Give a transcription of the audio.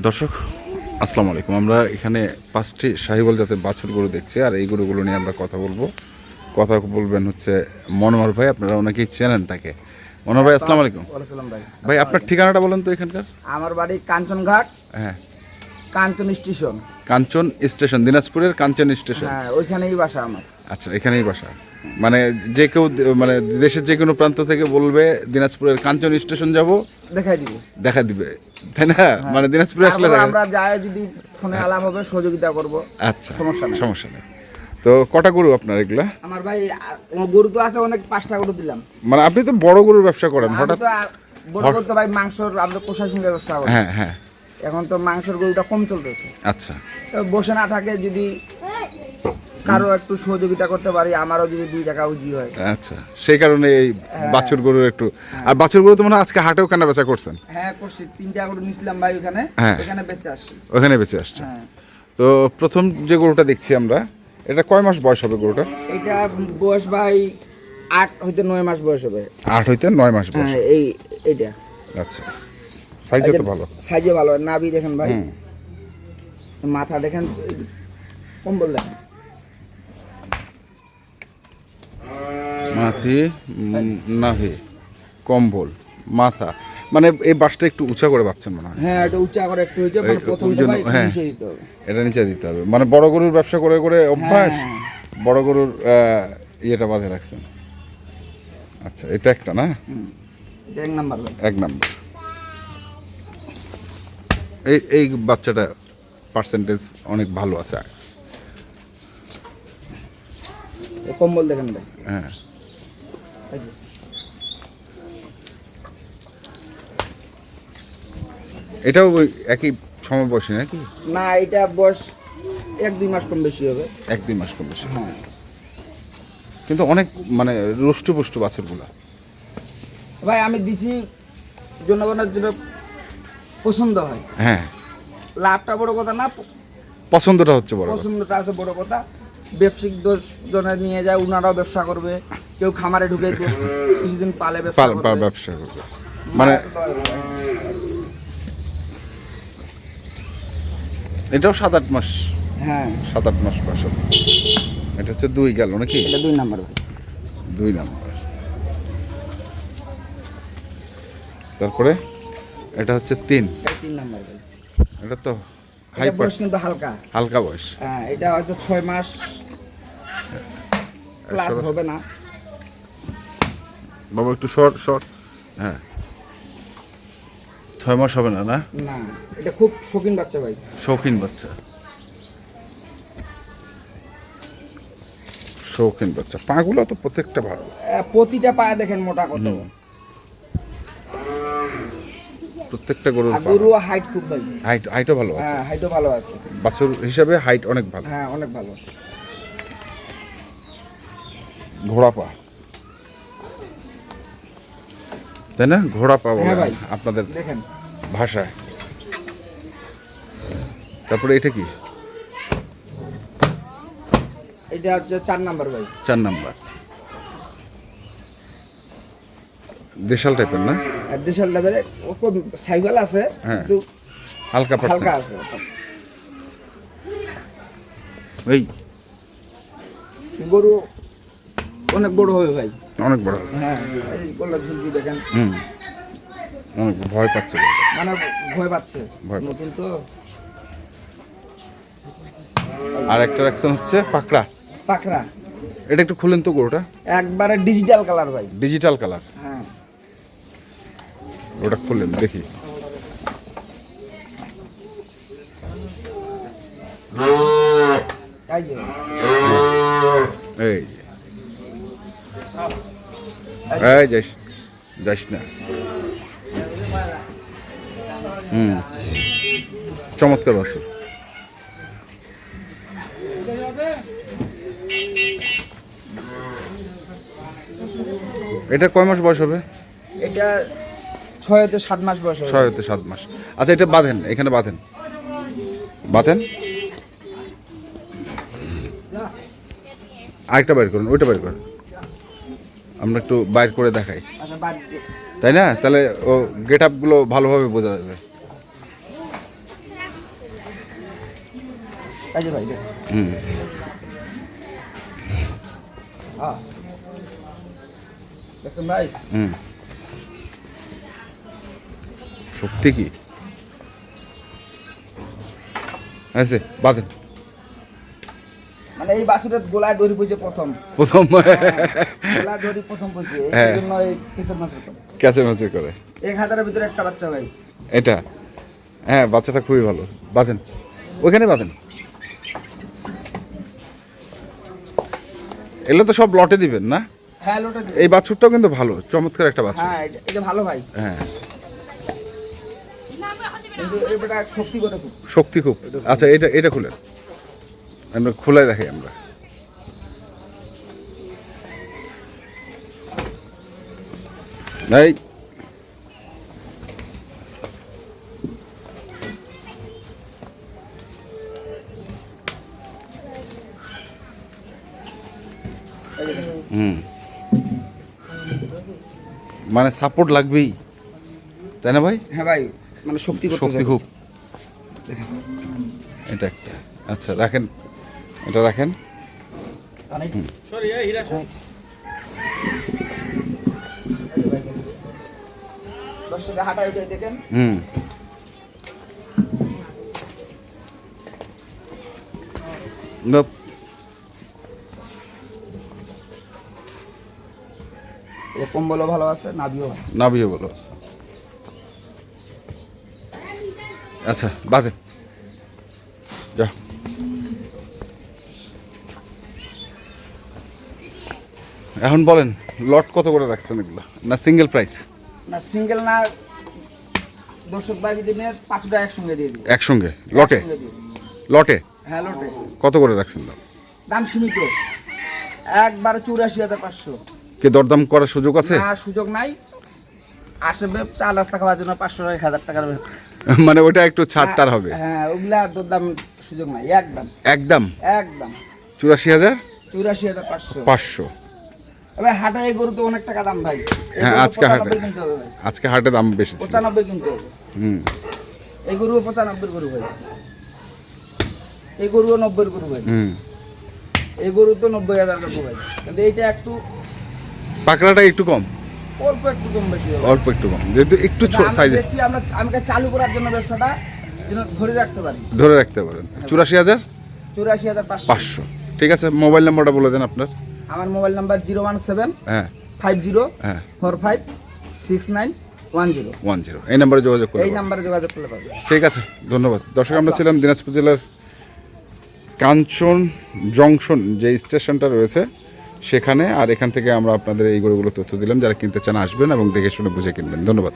দর্শক আসসালামু আলাইকুম। আমরা এখানে 5টি শাহিওয়াল জাতের বাছুর গরু দেখছি, আর এই গরুগুলো নিয়ে আমরা কথা বলবেন হচ্ছে মনোহর ভাই। আপনারা অনেকেই চেনেন তাকে। মনোহর ভাই আসসালামু আলাইকুম। ভাই আপনার ঠিকানাটা বলেন তো এখানকার। আমার বাড়ি কাঞ্চনঘাট। হ্যাঁ, কাঞ্চন স্টেশন। কাঞ্চন স্টেশন, দিনাজপুরের কাঞ্চন স্টেশন। হ্যাঁ, ওইখানেই বাসা আমার। আচ্ছা, এখানেই বাসা। মানে যে কেউ মানে দেশের যে কোনো প্রান্ত থেকে বলবে দিনাজপুরের কাঞ্চন স্টেশন যাব, দেখা দিবে, তাই না? মানে দিনাজপুরে আসলে আমরা যাই, যদি ফোনে আলাপ হবে সহযোগিতা করব। আচ্ছা, সমস্যা নেই। তো কটা গরু আপনার এগুলা? আমার ভাই গরু তো আছে অনেক, 5টা গরু দিলাম। মানে আপনি তো বড় গরুর ব্যবসা করেন, হঠাৎ বড় করতে ভাই মাংসর, আমরা কোষার সঙ্গে ব্যবসা করি। হ্যাঁ হ্যাঁ, এখন তো মাংসের গরুটা কম চলতেছে। আচ্ছা, তো বসে না থাকে, যদি কারো একটু সহযোগিতা করতে পারি, আমারও যদি 2 টাকা উজি হয়। আচ্ছা, সেই কারণে এই বাছুর গরুর একটু। আর বাছুর গরু তো মনে হয় আজকে হাটেও কেনা বেচা করছেন? হ্যাঁ করছি, 3টা গরু নিছিলাম ভাই ওখানে, এখানে বেচে আসছি। ওখানে বেচে আসছে। তো প্রথম যে গরুটা দেখছি আমরা, এটা কয় মাস বয়স হবে গরুটার? এটা বয়স ভাই 8 হইতে 9 মাস বয়স হবে। 8 হইতে 9 মাস বয়স। হ্যাঁ, এইটা। আচ্ছা, সাইজে তো ভালো। সাইজে ভালো, নাভি দেখেন ভাই, মাথা দেখেন, কম্বল দেখেন, মাথি, নাভি, কম্বল, মাথা। মানে এই বাসটা একটু উঁচা করে বাচ্চান মনে হয়। হ্যাঁ, এটা উঁচা করে একটু হইছে, মানে প্রথমটা ভাই নিচে দিতে হবে। এটা নিচে দিতে হবে, মানে বড় গরুর ব্যবসা করে করে অভ্যাস, বড় গরুর ইয়েটা বাঁধে রাখছেন। আচ্ছা, এটা একটা না, এটা 1 নাম্বার ভাই। 1 নাম্বার। এই বাচ্চাটা পার্সেন্টেজ অনেক ভালো আছে। কম্বল দেখেন ভাই। হ্যাঁ, এটাও ওই একই সমবয়সী নাকি? না, এটা বয়স 1-2 মাস কম বেশি হবে। 1-2 মাস কম বেশি। হ্যাঁ, কিন্তু অনেক মানে রুষ্টপুষ্ট বাছুরগুলা ভাই আমি দিছি জনগণের জন্য পছন্দ হয়। হ্যাঁ, লাভটা বড় কথা না, পছন্দটা হচ্ছে বড় কথা। পছন্দটা আছে বড় কথা। ব্যবসায়িক দোষ জনে নিয়ে যায়, উনারাও ব্যবসা করবে, কেউ খামারে ঢুকে কিছুদিন পালে ব্যবসা করবে। মানে এটাও 7-8 মাস। হ্যাঁ, 7-8 মাস বয়স। এটা হচ্ছে 2 গেল নাকি? এটা 2 নাম্বার ভাই। 2 নাম্বার। তারপরে এটা হচ্ছে 3 নাম্বার ভাই। এটা তো হাই বয়স, কিন্তু হালকা বয়স। হ্যাঁ, এটা হয়তো 6 মাস প্লাস হবে না। বাবা একটু শর্ট। হ্যাঁ, 6 মাস হবে না? না, এটা খুব শৌখিন বাচ্চা ভাই। শৌখিন বাচ্চা। পাগুলো তো প্রত্যেকটা ভালো, প্রতিটা পায়ে দেখেন মোটা কত। প্রত্যেকটা গরু হাইট খুব ভাই। হাইটও ভালো আছে। হ্যাঁ, হাইটও ভালো আছে। বাছুর হিসাবে হাইট অনেক ভালো। হ্যাঁ, অনেক ভালো। ঘোড়া পা, তাই না? ঘোড়া পা বলে আপনাদের দেখেন ভাষায়। তারপরে এটা কি? এটা হচ্ছে 4 নাম্বার ভাই। 4 নাম্বার। দেশাল টাইপের না? দেশাল টাইপের, সাইকেল আছে কিন্তু হালকা আছে। এই গরু অনেক বড় হবে ভাই, অনেক বড়। হ্যাঁ, এই গলা ঝুলকি দেখেন। অনেক ভয় পাচ্ছে, মানে ভয় পাচ্ছে নতুন তো। আর একটা রাখছেন হচ্ছে পাকড়া। এটা একটু খুলেন তো গরুটা। একবারে ডিজিটাল কালার ভাই। Digital colour. হ্যাঁ, ওটা খুললেন দেখি। এই যাস না। চমৎকার বাছুর। এটা কয় মাস বয়স হবে? এটা 6 হতে 7 মাস বয়স হবে। 6 হতে 7 মাস। আচ্ছা, এটা বাঁধেন, এখানে বাঁধেন। আরেকটা বাইর করুন, ওইটা বাইর করেন। আমরা একটু বাইর করে দেখাই, তাই না? তাহলে ও গেট আপগুলো ভালোভাবে বোঝা যাবে। এই যে ভাই দেখুন। হুম হ্যাঁ দেখছেন ভাই? হুম সত্যি কি আছে বাদেন মানে এই বাছুরের গোলায় দড়ি পড়ছে প্রথম, প্রথম গোলায় দড়ি প্রথম পড়ছে, হ্যাঁ। সেই জন্য এই কিসের মাছের করে ক্যাচে ম্যাচে করে 1000-এর ভিতরে একটা বাচ্চা ভাই। এটা হ্যাঁ বাচ্চাটা খুবই ভালো বাঁধেন ওইখানে বাঁধেন এগুলো তো সব লটে দিবেন না হ্যাঁ লোটা দিবো। এই বাছুরটাও কিন্তু ভালো চমৎকার একটা বাছুর হ্যাঁ এটা ভালো ভাই, হ্যাঁ কিন্তু এটা শক্তি করে খুব। শক্তি খুব আচ্ছা এটা এটা খুলেন আমরা খোলাই দেখাই আমরা এই এই যে দেখুন। হুম মানে সাপোর্ট লাগবেই তাই না ভাই হ্যাঁ ভাই মানে শক্তি করতে শক্তি খুব এটা একটা আচ্ছা রাখেন এটা রাখেন দর্শকের হাঁটা উঠে দেখেন। হুম নোপ এ কম্বলও ভালো আছে, নাভিও ভালো। নাভিও বলো আচ্ছা বাদে যা এখন বলেন লট কত করে রাখছেন এগুলো না সিঙ্গেল প্রাইস না সিঙ্গেল না, দর্শক ভাই যদি নেন 5 টাকা একসঙ্গে দিয়ে দিই। একসঙ্গে লটে একসঙ্গে দিয়ে দিই। লটে হ্যাঁ লোটে কত করে রাখছেন দাম দাম সীমিত, একবার 84,500। কে দরদাম করার সুযোগ আছে না সুযোগ নাই, আসবে চা নাস্তা খাওয়ার জন্য 500 টাকা 1000 টাকার। মানে ওটা একটু ছাড়টার হবে হ্যাঁ ওগুলা তোর দাম সুযোগ নাই, একদম একদম একদম 84,500 84,500। এবার হাটে এই গরু তো অনেক টাকা দাম ভাই, এই হ্যাঁ, গরু আজকে হাটে। 95 কিনতে হবে ভাই, আজকে হাটে দাম বেশি ছিল 95 কিনতে হবে। হুম এই গরু 95 গরু ভাই, এই গরুও 90 গরু ভাই, হুম এই গরু তো 90,000 টাকা ভাই, কিন্তু এইটা একটু পাকড়াটা একটু কম অল্প একটু কম বেশি হবে। অল্প একটু কম যেহেতু একটু আমরা সাইজে দেখছি আমাকে চালু করার জন্য ব্যবসাটা যেন ধরে রাখতে পারি। ধরে রাখতে পারেন 84,500 84,500। ঠিক আছে মোবাইল নাম্বারটা বলে দেন আপনার আমার মোবাইল নাম্বার 017 হ্যাঁ 50 হ্যাঁ 45 69 10। 10 এই নাম্বারে যোগাযোগ করুন এই নাম্বারে যোগাযোগ করলে পাবে। ঠিক আছে ধন্যবাদ দর্শক আমরা ছিলাম দিনাজপুর জেলার কাঞ্চন জংশন যে স্টেশনটা রয়েছে সেখানে আর এখান থেকে আমরা আপনাদের এই গরুগুলো তথ্য দিলাম যারা কিনতে চান আসবেন এবং দেখে শুনে বুঝে কিনবেন ধন্যবাদ